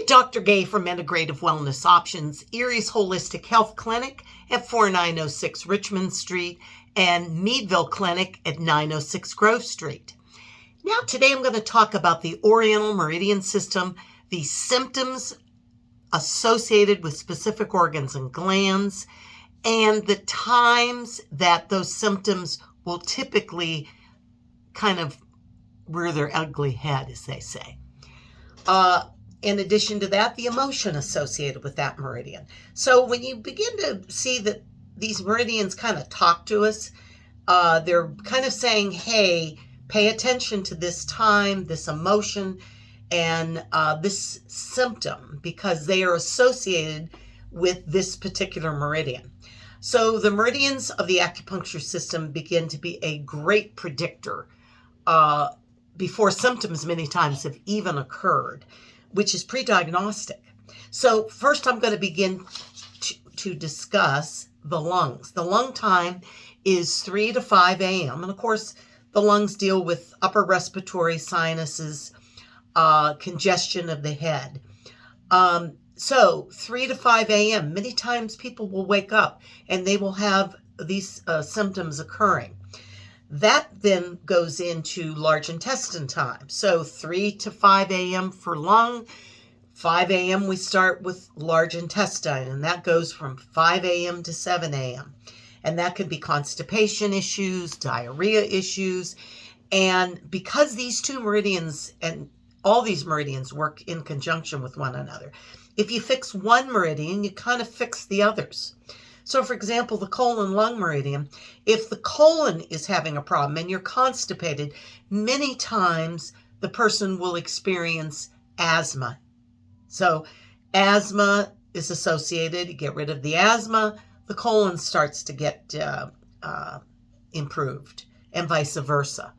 Dr. Gay from Integrative Wellness Options, Erie's Holistic Health Clinic at 4906 Richmond Street and Meadville Clinic at 906 Grove Street. Now, today I'm going to talk about the Oriental Meridian System, the symptoms associated with specific organs and glands, and the times that those symptoms will typically kind of rear their ugly head, as they say. In addition to that, the emotion associated with that meridian. So when you begin to see that these meridians kind of talk to us, they're kind of saying, hey, pay attention to this time, this emotion, and this symptom, because they are associated with this particular meridian. So the meridians of the acupuncture system begin to be a great predictor before symptoms many times have even occurred, which is pre-diagnostic. So first I'm going to begin to discuss the lungs. The lung time is 3 to 5 a.m. And of course, the lungs deal with upper respiratory sinuses, congestion of the head. So 3 to 5 a.m., many times people will wake up and they will have these symptoms occurring. That then goes into large intestine time. So 3 to 5 a.m. for lung. 5 a.m. we start with large intestine, and that goes from 5 a.m. to 7 a.m. And that could be constipation issues, diarrhea issues. And because these two meridians and all these meridians work in conjunction with one another, if you fix one meridian, you kind of fix the others. So, for example, the colon-lung meridian, if the colon is having a problem and you're constipated, many times the person will experience asthma. So, asthma is associated. You get rid of the asthma, the colon starts to get improved, and vice versa.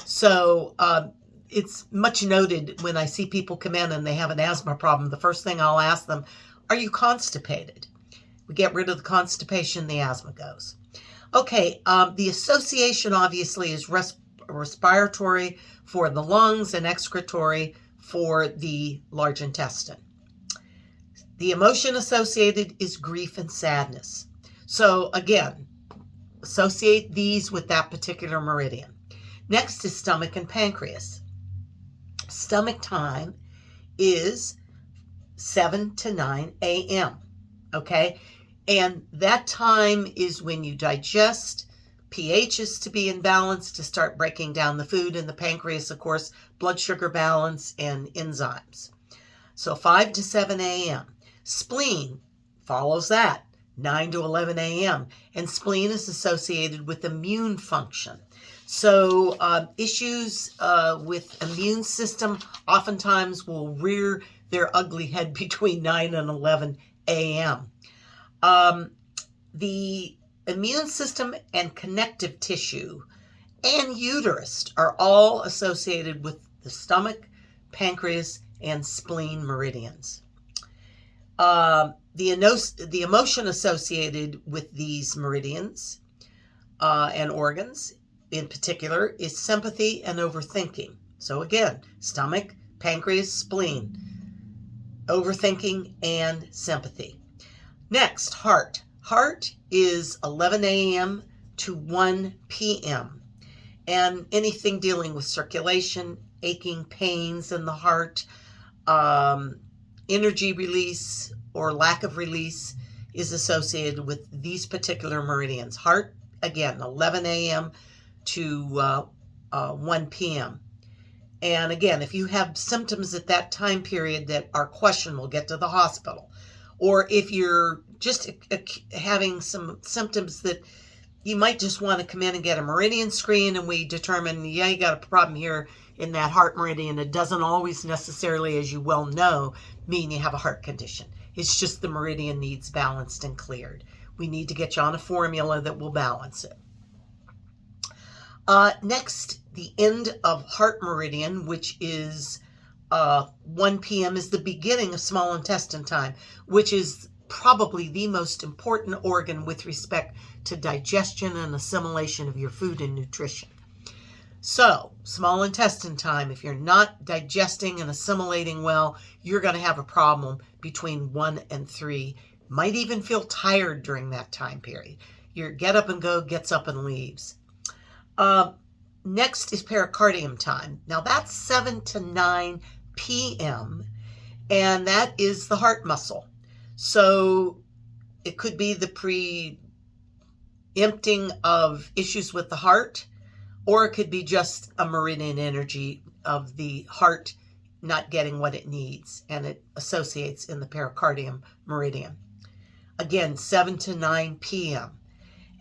So, it's much noted when I see people come in and they have an asthma problem, the first thing I'll ask them, are you constipated? We get rid of the constipation, the asthma goes. Okay, the association obviously is respiratory for the lungs and excretory for the large intestine. The emotion associated is grief and sadness. So again, associate these with that particular meridian. Next is stomach and pancreas. Stomach time is 7 to 9 a.m., okay? And that time is when you digest, pH is to be in balance to start breaking down the food, and the pancreas, of course, blood sugar balance and enzymes. So 5 to 7 a.m. Spleen follows that, 9 to 11 a.m. And spleen is associated with immune function. So issues with immune system oftentimes will rear their ugly head between 9 and 11 a.m. The immune system and connective tissue and uterus are all associated with the stomach, pancreas, and spleen meridians. The emotion associated with these meridians and organs in particular is sympathy and overthinking. So again, stomach, pancreas, spleen, overthinking, and sympathy. Next, heart. Heart is 11 a.m. to 1 p.m. And anything dealing with circulation, aching, pains in the heart, energy release or lack of release is associated with these particular meridians. Heart, again, 11 a.m. to 1 p.m. And again, if you have symptoms at that time period that are questionable, get to the hospital. Or if you're just having some symptoms that you might just want to come in and get a meridian screen, and we determine, yeah, you got a problem here in that heart meridian. It doesn't always necessarily, as you well know, mean you have a heart condition. It's just the meridian needs balanced and cleared. We need to get you on a formula that will balance it. Next, the end of heart meridian, which is 1 p.m. is the beginning of small intestine time, which is probably the most important organ with respect to digestion and assimilation of your food and nutrition. So, small intestine time, if you're not digesting and assimilating well, you're going to have a problem between 1 and 3. Might even feel tired during that time period. Your get up and go gets up and leaves. Next is pericardium time. Now that's 7 to 9 p.m. and that is the heart muscle. So it could be the preempting of issues with the heart, or it could be just a meridian energy of the heart not getting what it needs, and it associates in the pericardium meridian. Again, 7 to 9 p.m.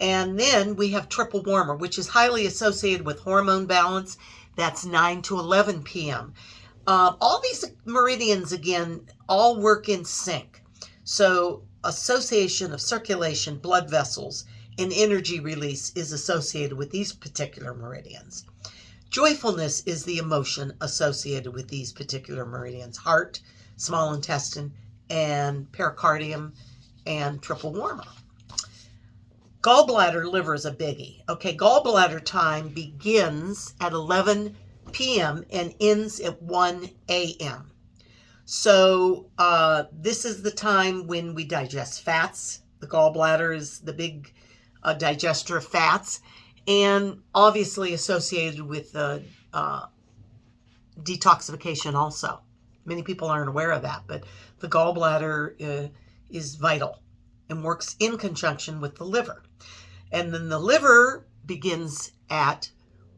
And then we have triple warmer, which is highly associated with hormone balance. That's 9 to 11 p.m. All these meridians, again, all work in sync. So association of circulation, blood vessels, and energy release is associated with these particular meridians. Joyfulness is the emotion associated with these particular meridians: heart, small intestine, and pericardium, and triple warmer. Gallbladder, liver is a biggie. Okay, gallbladder time begins at 11 p.m. and ends at 1 a.m. So this is the time when we digest fats. The gallbladder is the big digester of fats, and obviously associated with detoxification also. Many people aren't aware of that, but the gallbladder is vital and works in conjunction with the liver. And then the liver begins at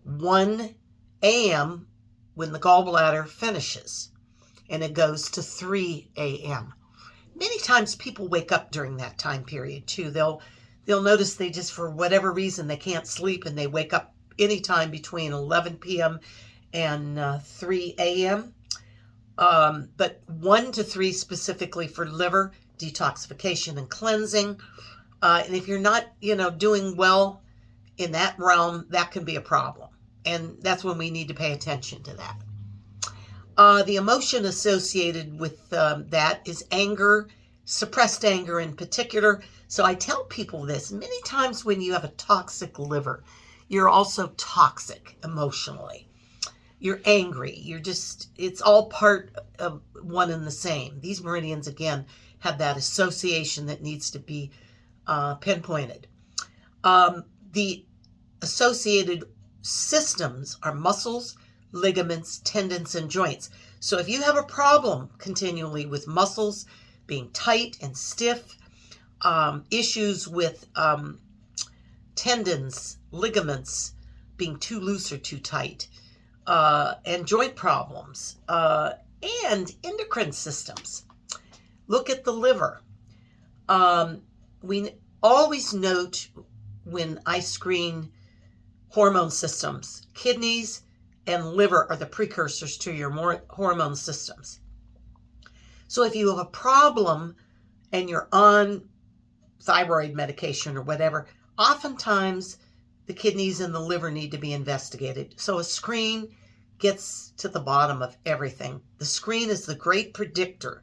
1 a.m. when the gallbladder finishes, and it goes to 3 a.m. Many times people wake up during that time period too. They'll notice they just, for whatever reason, they can't sleep, and they wake up anytime between 11 p.m. and 3 a.m. But 1 to 3 specifically for liver detoxification and cleansing. And if you're not, doing well in that realm, that can be a problem. And that's when we need to pay attention to that. The emotion associated with that is anger, suppressed anger in particular. So I tell people this: many times when you have a toxic liver, you're also toxic emotionally. You're angry. It's all part of one and the same. These meridians, again, have that association that needs to be pinpointed. The associated systems are muscles, ligaments, tendons, and joints. So if you have a problem continually with muscles being tight and stiff, issues with tendons, ligaments being too loose or too tight, and joint problems, and endocrine systems. Look at the liver. We always note when I screen hormone systems, kidneys and liver are the precursors to your hormone systems. So if you have a problem and you're on thyroid medication or whatever, oftentimes the kidneys and the liver need to be investigated. So a screen gets to the bottom of everything. The screen is the great predictor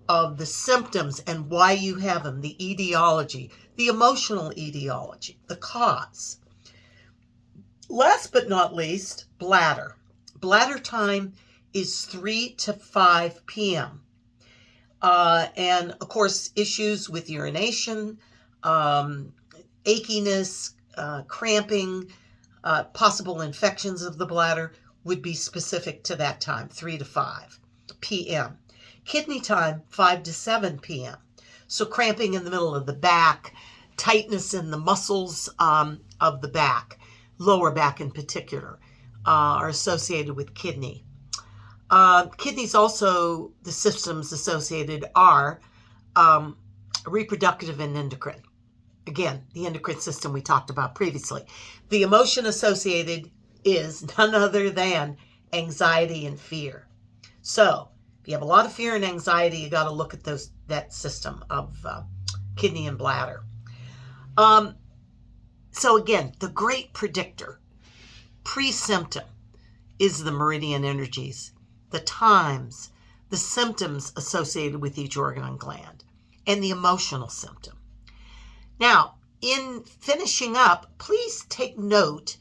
of the symptoms and why you have them, the etiology, the emotional etiology, the cause. Last but not least, bladder. Bladder time is 3 to 5 p.m. And of course, issues with urination, achiness, cramping, possible infections of the bladder would be specific to that time, 3 to 5 p.m. Kidney time, 5 to 7 p.m. So cramping in the middle of the back, tightness in the muscles of the back, lower back in particular, are associated with kidney. Kidneys also, the systems associated are reproductive and endocrine. Again, the endocrine system we talked about previously. The emotion associated is none other than anxiety and fear. So if you have a lot of fear and anxiety, you got to look at that system of kidney and bladder. So again, the great predictor, pre-symptom, is the meridian energies, the times, the symptoms associated with each organ and gland, and the emotional symptom. Now, in finishing up, please take note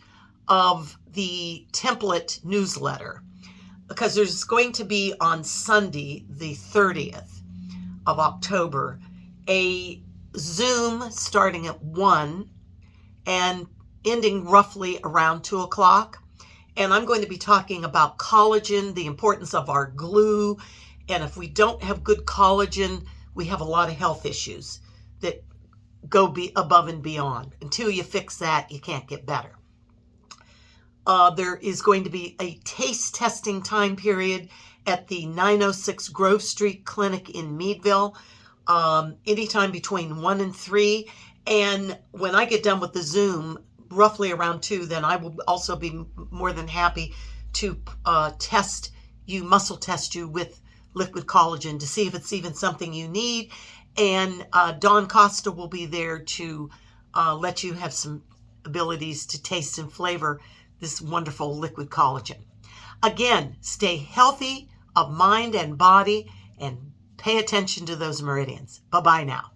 of the template newsletter, because there's going to be on Sunday, the 30th of October, a Zoom starting at 1 and ending roughly around 2 o'clock. And I'm going to be talking about collagen, the importance of our glue. And if we don't have good collagen, we have a lot of health issues that go above and beyond. Until you fix that, you can't get better. There is going to be a taste testing time period at the 906 Grove Street Clinic in Meadville, anytime between 1 and 3. And when I get done with the Zoom, roughly around 2, then I will also be more than happy to muscle test you with liquid collagen to see if it's even something you need. And Dawn Costa will be there to let you have some abilities to taste and flavor this wonderful liquid collagen. Again, stay healthy of mind and body and pay attention to those meridians. Bye-bye now.